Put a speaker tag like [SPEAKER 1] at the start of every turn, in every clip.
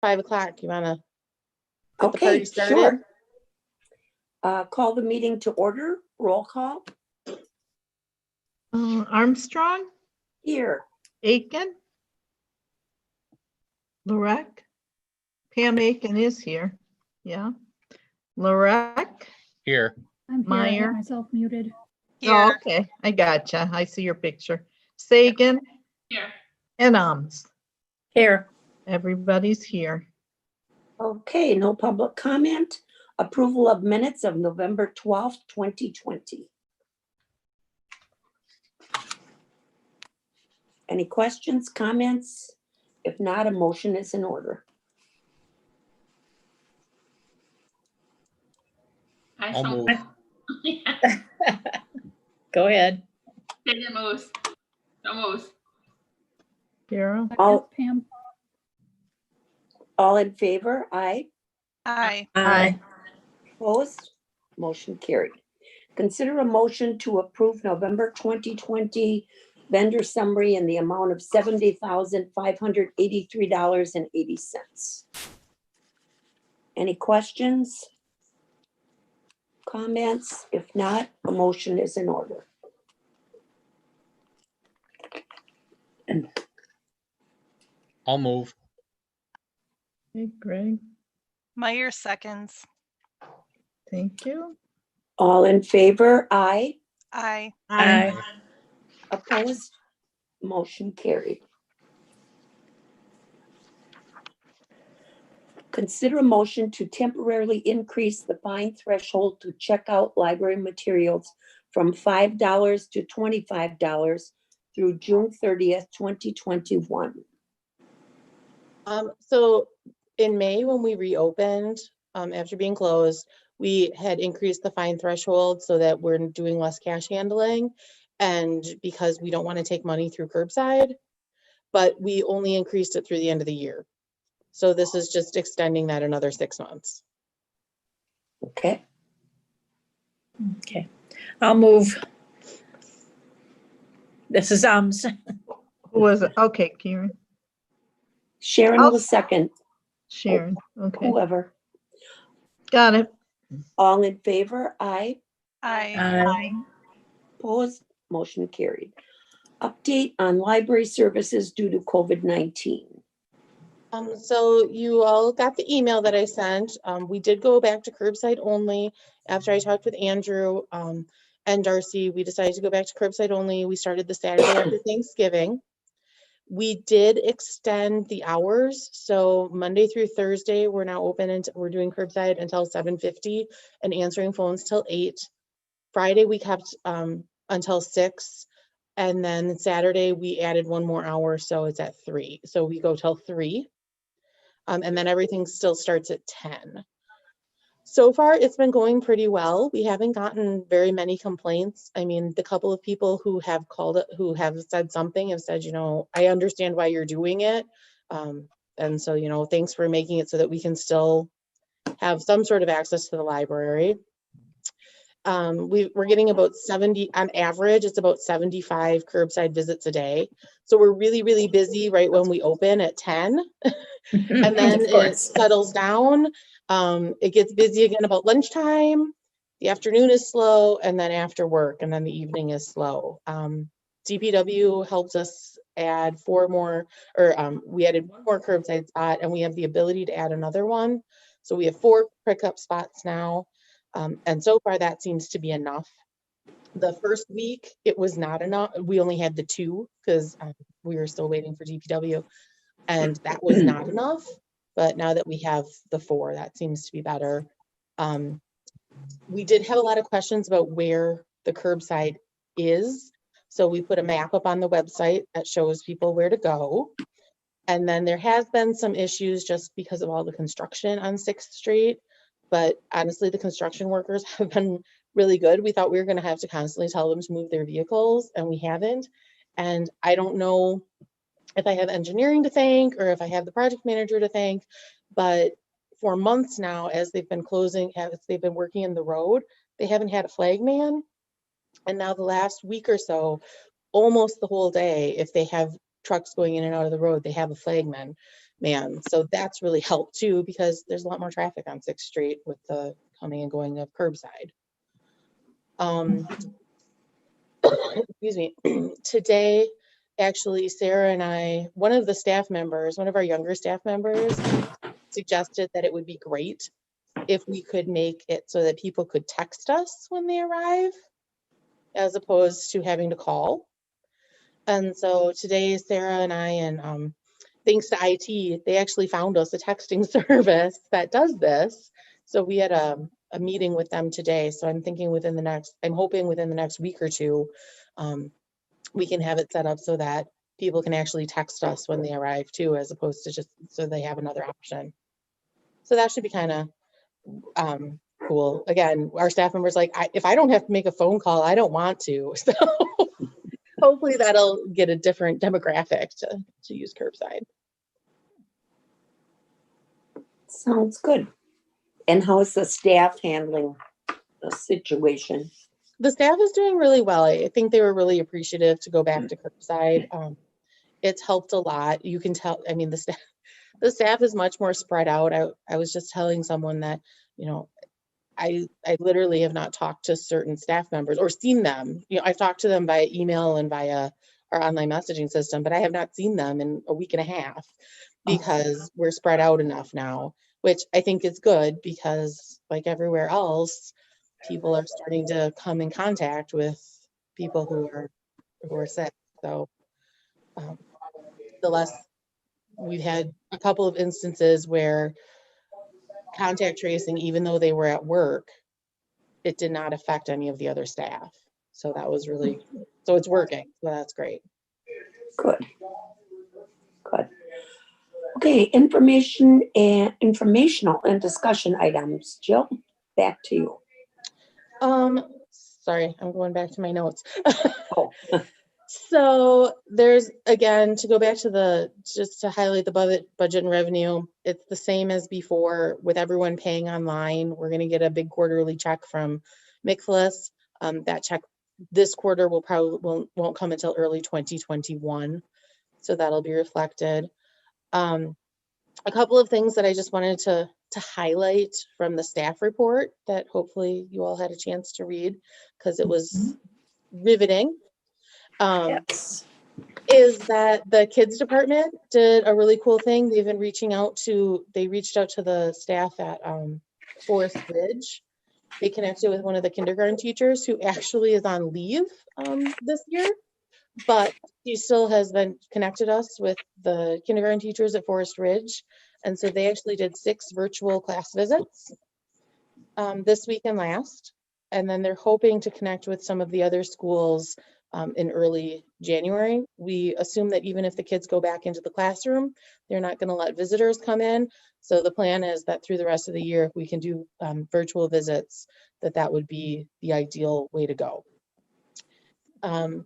[SPEAKER 1] 5 o'clock. You want to get the
[SPEAKER 2] Okay,
[SPEAKER 1] party started?
[SPEAKER 2] sure. Call the meeting to order. Roll call.
[SPEAKER 3] Armstrong,
[SPEAKER 2] Here.
[SPEAKER 3] Aiken, Lorek. Pam Aiken is here. Yeah. Lorek,
[SPEAKER 4] Here.
[SPEAKER 5] I'm here. I
[SPEAKER 3] Meyer.
[SPEAKER 5] have myself muted.
[SPEAKER 3] Oh, okay. I gotcha. I see your picture. Sagan.
[SPEAKER 6] Here.
[SPEAKER 3] And Ums.
[SPEAKER 7] Here.
[SPEAKER 3] Everybody's here.
[SPEAKER 2] Okay, no public comment. Approval of minutes of November 12th, 2020. Any questions, comments? If not, a motion is in order.
[SPEAKER 4] I'll move.
[SPEAKER 7] Go ahead.
[SPEAKER 3] Carol.
[SPEAKER 2] All,
[SPEAKER 5] Pam,
[SPEAKER 2] all in favor? Aye.
[SPEAKER 6] Aye.
[SPEAKER 7] Aye.
[SPEAKER 2] Opposed? Motion carried. Consider a motion to approve November 2020 vendor summary in the amount of $70,583.80. Any questions? Comments? If not, a motion is in order.
[SPEAKER 4] I'll move.
[SPEAKER 3] Hey, Greg.
[SPEAKER 6] Meyer seconds.
[SPEAKER 3] Thank you.
[SPEAKER 2] All in favor? Aye.
[SPEAKER 6] Aye.
[SPEAKER 7] Aye.
[SPEAKER 2] Opposed? Motion carried. Consider a motion to temporarily increase the fine threshold to check out library materials from $5 to $25 through June 30th, 2021.
[SPEAKER 1] So in May, when we reopened, after being closed, we had increased the fine threshold so that we're doing less cash handling. And because we don't want to take money through curbside, but we only increased it through the end of the year. So this is just extending that another 6 months.
[SPEAKER 2] Okay,
[SPEAKER 7] Okay. I'll move. This is
[SPEAKER 3] Who was it? Okay, Karen.
[SPEAKER 2] Sharon
[SPEAKER 3] I'll-
[SPEAKER 2] will second,
[SPEAKER 3] Sharon. Okay.
[SPEAKER 2] whoever.
[SPEAKER 3] Got it.
[SPEAKER 2] All in favor? Aye.
[SPEAKER 6] Aye.
[SPEAKER 7] Aye.
[SPEAKER 2] Opposed? Motion carried. Update on library services due to COVID-19.
[SPEAKER 1] So you all got the email that I sent. We did go back to curbside only after I talked with Andrew and Darcy. We decided to go back to curbside only. We started the Saturday after Thanksgiving. We did extend the hours. So Monday through Thursday, we're now open and we're doing curbside until 7:50 and answering phones till 8. Friday, we kept until 6. And then Saturday, we added 1 more hour. So it's at 3. So we go till 3. And then everything still starts at 10. So far, it's been going pretty well. We haven't gotten very many complaints. I mean, the couple of people who have called it, who have said something, have said, you know, I understand why you're doing it. And so, you know, thanks for making it so that we can still have some sort of access to the library. We're getting about 70, on average, it's about 75 curbside visits a day. So we're really, really busy right when we open at 10. And then it settles down. It gets busy again about lunchtime. The afternoon is slow, and then after work, and then the evening is slow. DPW helps us add 4 more, or we added 1 more curbside spot, and we have the ability to add another one. So we have 4 pickup spots now. And so far that seems to be enough. The first week, it was not enough. We only had the 2 because we were still waiting for DPW. And that was not enough, but now that we have the 4, that seems to be better. We did have a lot of questions about where the curbside is. So we put a map up on the website that shows people where to go. And then there has been some issues just because of all the construction on 6th Street. But honestly, the construction workers have been really good. We thought we were going to have to constantly tell them to move their vehicles, and we haven't. And I don't know if I have engineering to thank or if I have the project manager to thank, but for months now, as they've been closing, as they've been working in the road, they haven't had a flag man. And now the last week or so, almost the whole day, if they have trucks going in and out of the road, they have a flagman. man. So that's really helped too, because there's a lot more traffic on 6th Street with the coming and going of curbside. Excuse me. Today, actually, Sarah and I, one of our younger staff members, suggested that it would be great if we could make it so that people could text us when they arrive, as opposed to having to call. And so today, Sarah and I, and thanks to IT, they actually found us a texting service that does this. So we had a meeting with them today. So I'm hoping within the next week or two, we can have it set up so that people can actually text us when they arrive too, as opposed to just so they have another option. So that should be kind of cool. Again, our staff members like, if I don't have to make a phone call, I don't want to. So hopefully that'll get a different demographic to use curbside.
[SPEAKER 2] Sounds good. And how is the staff handling the situation?
[SPEAKER 1] The staff is doing really well. I think they were really appreciative to go back to curbside. It's helped a lot. You can tell, I mean, the staff is much more spread out. I was just telling someone that, I literally have not talked to certain staff members or seen them. I've talked to them via email and via our online messaging system, but I have not seen them in a week and a half because we're spread out enough now, which I think is good because, like everywhere else, people are starting to come in contact with people who are sick. So we've had a couple of instances where contact tracing, even though they were at work, it did not affect any of the other staff. So that was so it's working. So that's great.
[SPEAKER 2] Good. Good. Okay, informational and discussion items. Jill, back to you.
[SPEAKER 1] Sorry, I'm going back to my notes.
[SPEAKER 2] Oh.
[SPEAKER 1] So there's, again, to go back to just to highlight the budget and revenue, it's the same as before with everyone paying online. We're going to get a big quarterly check from Mixless. That check this quarter won't come until early 2021. So that'll be reflected. A couple of things that I just wanted to highlight from the staff report that hopefully you all had a chance to read because it was riveting.
[SPEAKER 7] Yes.
[SPEAKER 1] Is that the kids department did a really cool thing. They reached out to the staff at Forest Ridge. They connected with one of the kindergarten teachers who actually is on leave this year, but he still has been connected us with the kindergarten teachers at Forest Ridge. And so they actually did 6 virtual class visits this week and last. And then they're hoping to connect with some of the other schools in early January. We assume that even if the kids go back into the classroom, they're not going to let visitors come in. So the plan is that through the rest of the year, if we can do virtual visits, that would be the ideal way to go.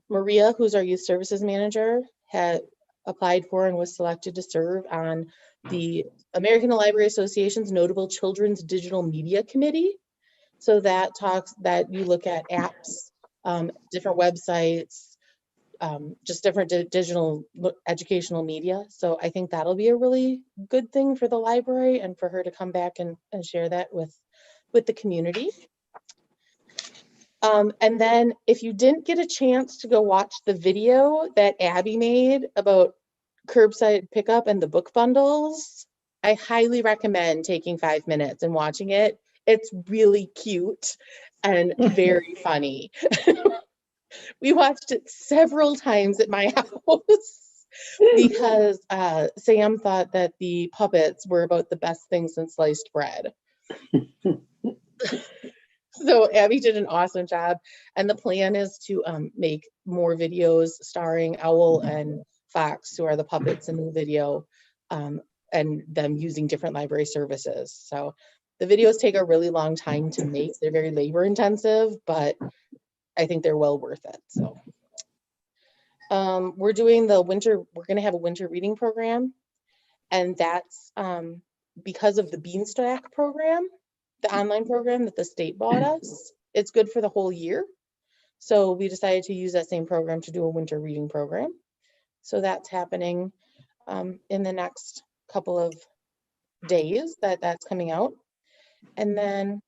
[SPEAKER 1] Maria, who's our youth services manager, had applied for and was selected to serve on the American Library Association's Notable Children's Digital Media Committee. So that you look at apps, different websites, just different digital educational media. So I think that'll be a really good thing for the library and for her to come back and share that with the community. And then if you didn't get a chance to go watch the video that Abby made about curbside pickup and the book bundles, I highly recommend taking 5 minutes and watching it. It's really cute and very funny. We watched it several times at my house because Sam thought that the puppets were about the best thing since sliced bread. So Abby did an awesome job. And the plan is to make more videos starring Owl and Fox, who are the puppets in the video, and them using different library services. So the videos take a really long time to make. They're very labor intensive, but I think they're well worth it. So we're going to have a winter reading program. And that's because of the Beanstalk program, the online program that the state bought us. It's good for the whole year. So we decided to use that same program to do a winter reading program. So that's happening in the next couple of days that's coming out. And then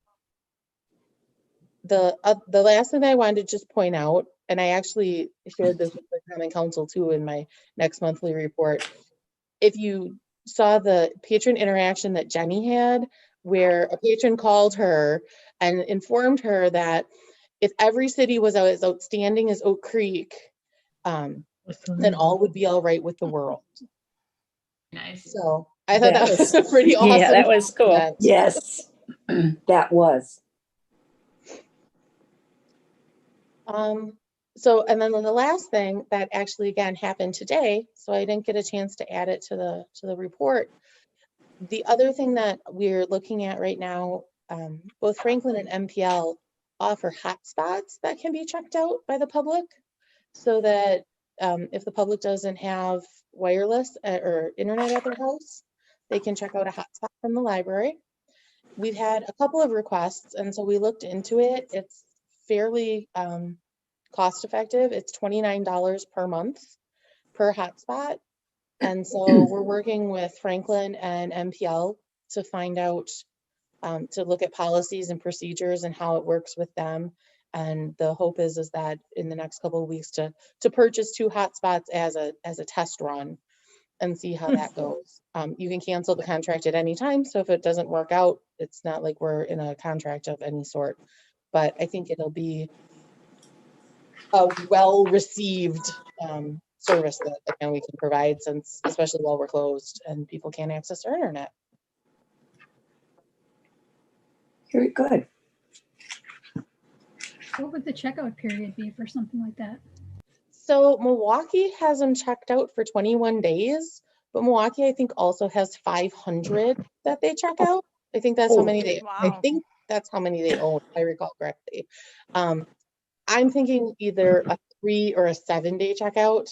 [SPEAKER 1] the last thing I wanted to just point out, and I actually shared this with the common council too in my next monthly report. If you saw the patron interaction that Jenny had, where a patron called her and informed her that if every city was as outstanding as Oak Creek, then all would be all right with the world.
[SPEAKER 5] Nice.
[SPEAKER 1] So I thought that
[SPEAKER 2] That
[SPEAKER 1] was a pretty awesome.
[SPEAKER 7] Yeah, that was cool.
[SPEAKER 1] comment.
[SPEAKER 2] Yes, that was.
[SPEAKER 1] So, and then the last thing that actually again happened today, so I didn't get a chance to add it to the report. The other thing that we're looking at right now, both Franklin and MPL offer hotspots that can be checked out by the public, so that if the public doesn't have wireless or internet at their house, they can check out a hotspot from the library. We've had a couple of requests, and so we looked into it. It's fairly cost effective. It's $29 per month per hotspot. And so we're working with Franklin and MPL to find out, to look at policies and procedures and how it works with them. And the hope is that in the next couple of weeks to purchase 2 hotspots as a test run and see how that goes. You can cancel the contract at any time. So if it doesn't work out, it's not like we're in a contract of any sort. But I think it'll be a well-received service that again we can provide, since especially while we're closed and people can't access our internet.
[SPEAKER 2] Very good.
[SPEAKER 8] What would the checkout period be for something like that?
[SPEAKER 1] So Milwaukee has them checked out for 21 days, but Milwaukee I think also has 500 that they check out. I think that's how many they. I
[SPEAKER 6] Wow.
[SPEAKER 1] think that's how many they own, if I recall correctly. I'm thinking either a 3 or a 7-day checkout.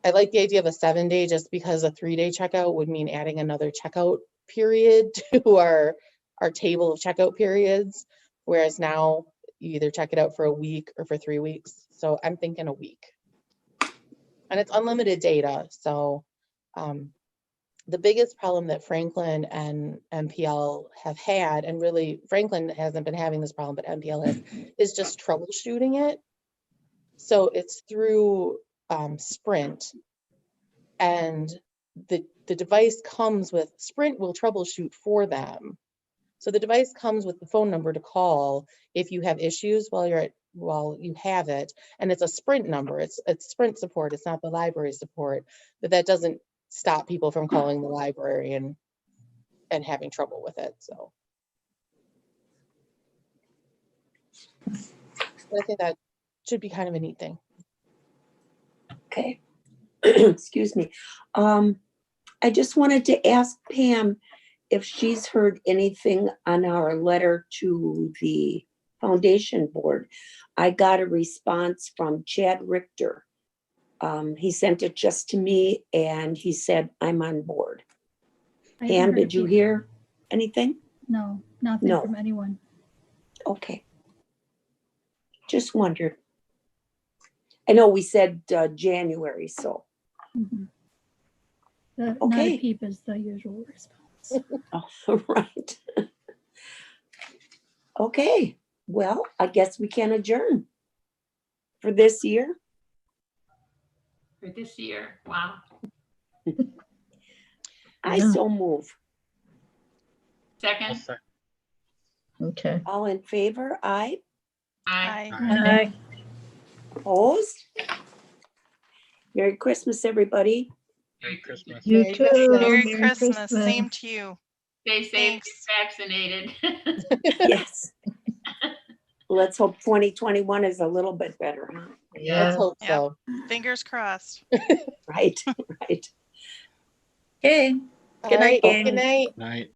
[SPEAKER 1] I like the idea of a 7-day just because a 3-day checkout would mean adding another checkout period to our table of checkout periods, whereas now you either check it out for a week or for 3 weeks. So I'm thinking a week. And it's unlimited data. So the biggest problem that Franklin and MPL have had, and really Franklin hasn't been having this problem, but MPL has, is just troubleshooting it. So it's through Sprint, and the device comes with, Sprint will troubleshoot for them. So the device comes with the phone number to call if you have issues while you have it, and it's a Sprint number. It's Sprint support. It's not the library support. But that doesn't stop people from calling the library and having trouble with it. So I think that should be kind of a neat thing.
[SPEAKER 2] Okay. Excuse me. I just wanted to ask Pam if she's heard anything on our letter to the foundation board. I got a response from Chad Richter. He sent it just to me and he said, I'm on board.
[SPEAKER 8] I haven't
[SPEAKER 2] Pam,
[SPEAKER 8] heard
[SPEAKER 2] did you
[SPEAKER 8] it.
[SPEAKER 2] hear anything?
[SPEAKER 8] No, nothing
[SPEAKER 2] No.
[SPEAKER 8] from anyone.
[SPEAKER 2] Okay. Just wondered. I know we said January, so.
[SPEAKER 8] Mhm. Not
[SPEAKER 2] Okay.
[SPEAKER 8] a peep is the usual response.
[SPEAKER 2] Oh, right. Okay, well, I guess we can adjourn for this year.
[SPEAKER 5] For this year. Wow.
[SPEAKER 2] I
[SPEAKER 3] Yeah.
[SPEAKER 2] so move.
[SPEAKER 5] Second.
[SPEAKER 3] Okay.
[SPEAKER 2] All in favor? Aye.
[SPEAKER 5] Aye.
[SPEAKER 6] Aye.
[SPEAKER 2] Opposed? Merry Christmas, everybody.
[SPEAKER 4] Merry Christmas.
[SPEAKER 3] You
[SPEAKER 1] Merry
[SPEAKER 3] too.
[SPEAKER 1] Christmas.
[SPEAKER 6] Merry
[SPEAKER 3] Merry
[SPEAKER 6] Christmas. Same to you.
[SPEAKER 5] Stay safe,
[SPEAKER 6] Thanks.
[SPEAKER 5] get vaccinated.
[SPEAKER 2] Yes. Let's hope 2021 is a little bit better, huh?
[SPEAKER 1] Let's
[SPEAKER 3] Yeah.
[SPEAKER 1] hope
[SPEAKER 6] Yep.
[SPEAKER 1] so.
[SPEAKER 6] Fingers crossed.
[SPEAKER 2] Right, right.
[SPEAKER 7] Okay.
[SPEAKER 1] All
[SPEAKER 7] Good night,
[SPEAKER 1] right.
[SPEAKER 7] gang.
[SPEAKER 1] Good night.
[SPEAKER 4] Night.